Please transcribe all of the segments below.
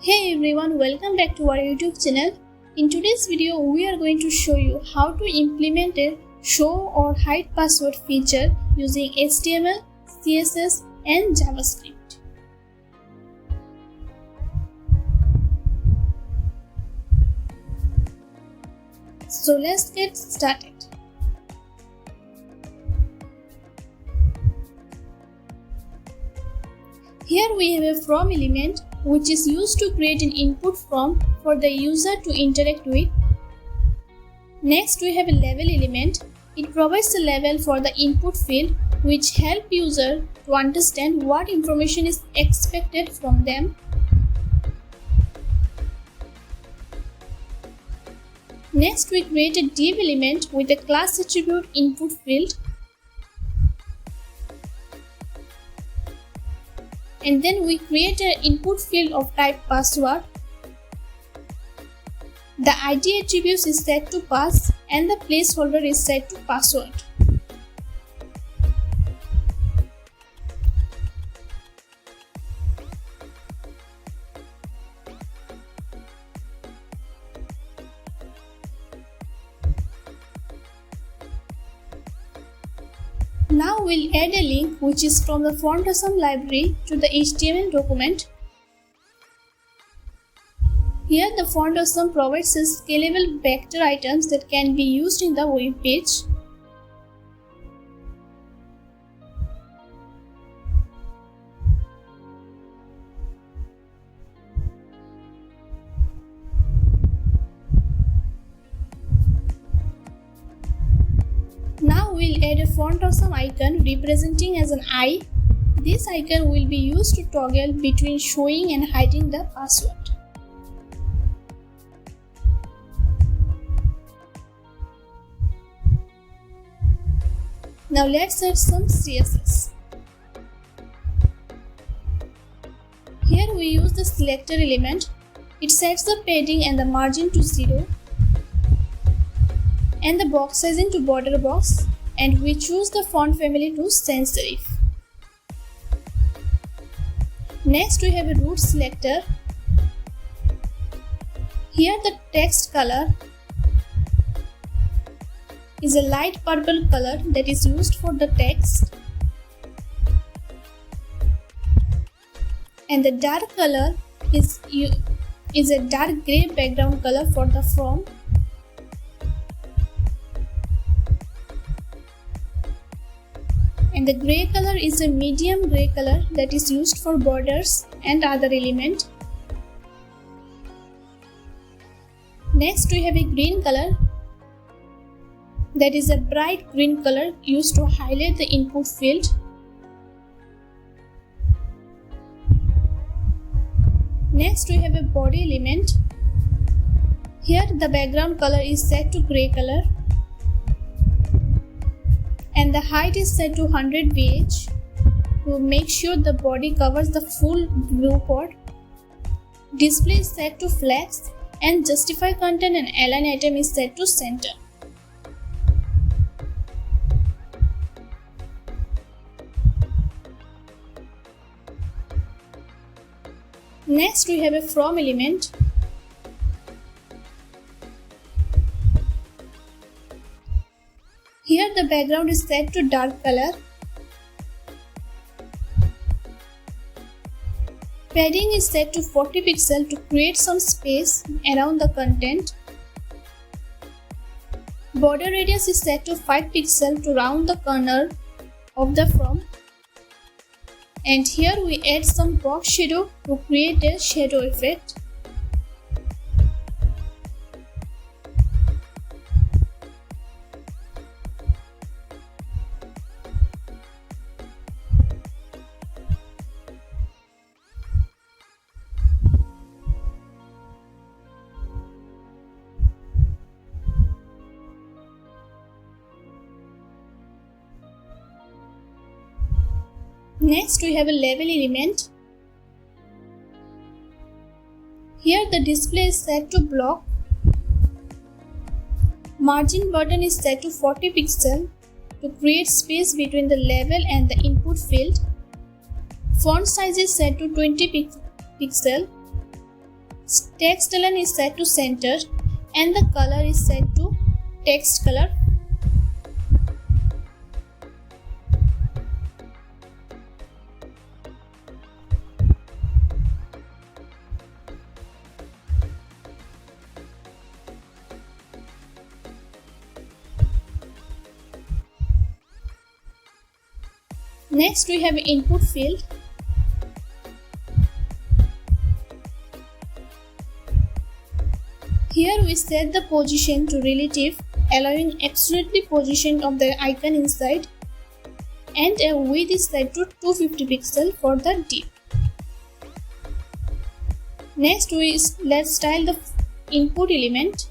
Hey everyone, welcome back to our YouTube channel. In today's video, we are going to show you how to implement a show or hide password feature using HTML, CSS and JavaScript. So let's get started. Here we have a from element which is used to create an input form for the user to interact with. Next we have a level element. It provides a level for the input field which help user to understand what information is expected from them. Next we create a div element with a class attribute input field. And then we create an input field of type password. The ID attribute is set to pass and the placeholder is set to password. Now we'll add a link which is from the FontAwesome library to the HTML document. Here the FontAwesome provides us scalable vector items that can be used in the web page. Now we'll add a FontAwesome icon representing as an eye. This icon will be used to toggle between showing and hiding the password. Now let's add some CSS. Here we use the selector element. It sets the padding and the margin to 0. And the box sizing to border box, and we choose the font family to sans serif. Next we have a root selector. Here the text color is a light purple color that is used for the text, and the dark color is a dark grey background color for the from. And the grey color is a medium grey color that is used for borders and other elements. Next we have a green color that is a bright green color used to highlight the input field. Next we have a body element. Here the background color is set to grey color. And the height is set to 100 VH to make sure the body covers the full viewport. Display is set to flex and justify content and align item is set to center. Next we have a from element. Here the background is set to dark color. Padding is set to 40 pixels to create some space around the content. Border radius is set to 5 pixels to round the corner of the from. And here we add some box shadow to create a shadow effect. Next we have a level element. Here the display is set to block. Margin button is set to 40 pixels to create space between the level and the input field. Font size is set to 20 pixel. text element is set to center and the color is set to text color. Next we have input field. Here we set the position to relative, allowing absolutely position of the icon inside, and a width is set to 250 pixels for the div. Next let's style the input element.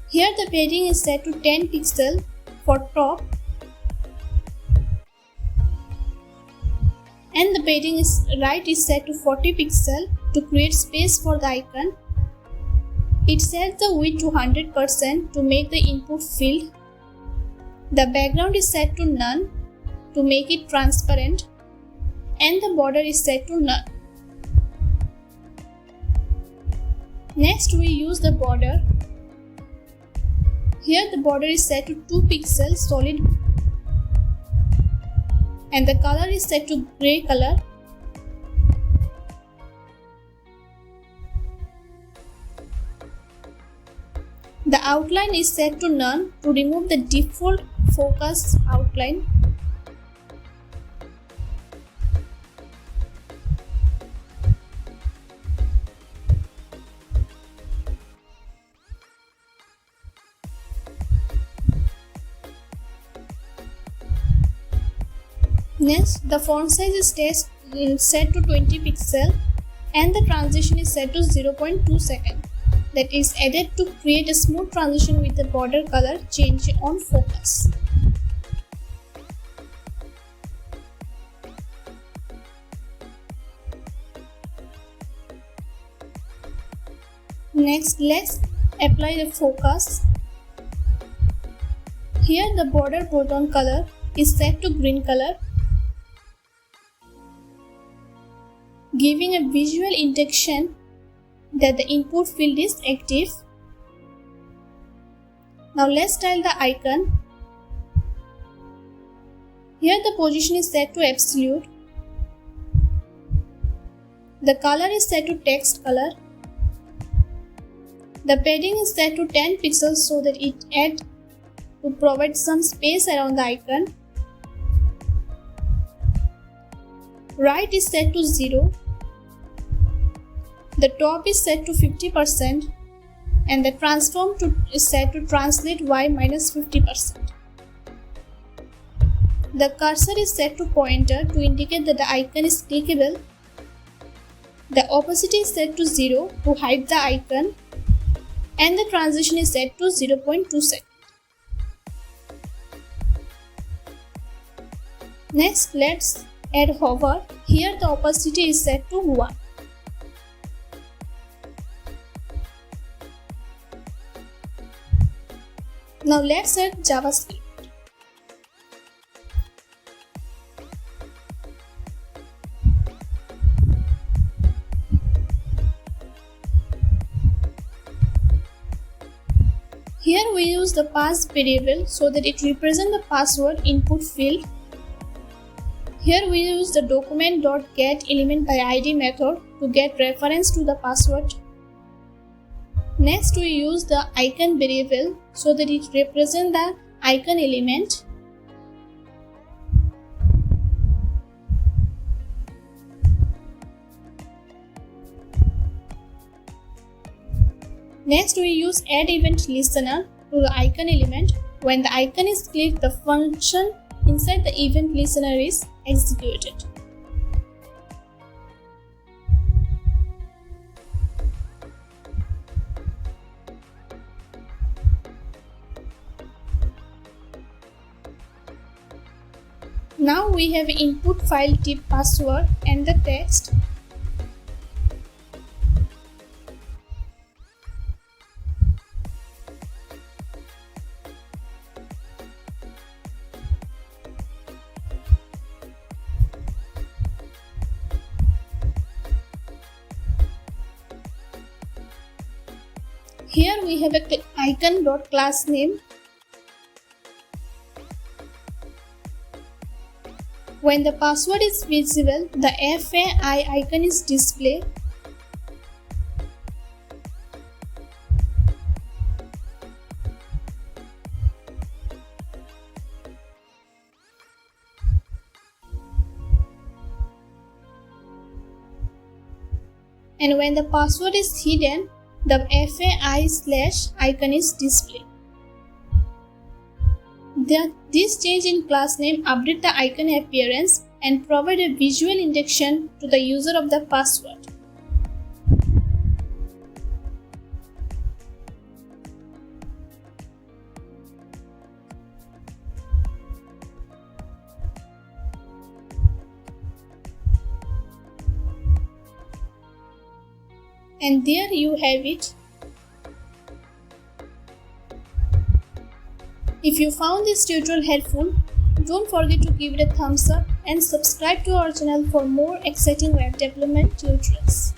Here the padding is set to 10 pixels for top and the padding right is set to 40 pixels to create space for the icon. It sets the width to 100% to make the input field. The background is set to none to make it transparent and the border is set to none. Next we use the border. Here the border is set to 2 pixels solid and the color is set to gray color. The outline is set to none to remove the default focus outline. Next, the font size is set to 20 pixels and the transition is set to 0.2 seconds. That is added to create a smooth transition with the border color change on focus. Next, let's apply the focus. Here the border button color is set to green color, giving a visual indication that the input field is active. Now let's style the icon. Here the position is set to absolute. The color is set to text color. The padding is set to 10 pixels so that it adds to provide some space around the icon. Right is set to 0. The top is set to 50% and the transform is set to translate y minus 50%. The cursor is set to pointer to indicate that the icon is clickable. The opacity is set to 0 to hide the icon and the transition is set to 0.2 seconds. Next, let's add hover. Here the opacity is set to 1. Now let's add JavaScript. Here we use the pass variable so that it represents the password input field. Here we use the document.getElementById method to get reference to the password. Next we use the icon variable so that it represents the icon element. Next we use add event listener to the icon element. When the icon is clicked, the function inside the event listener is executed. Now we have input file type password and the text. Here we have a icon.class name. When the password is visible, the FAI icon is displayed. And when the password is hidden, the FAI/icon is displayed. This change in class name updates the icon appearance and provide a visual indication to the user of the password. And there you have it. If you found this tutorial helpful, don't forget to give it a thumbs up and subscribe to our channel for more exciting web development tutorials.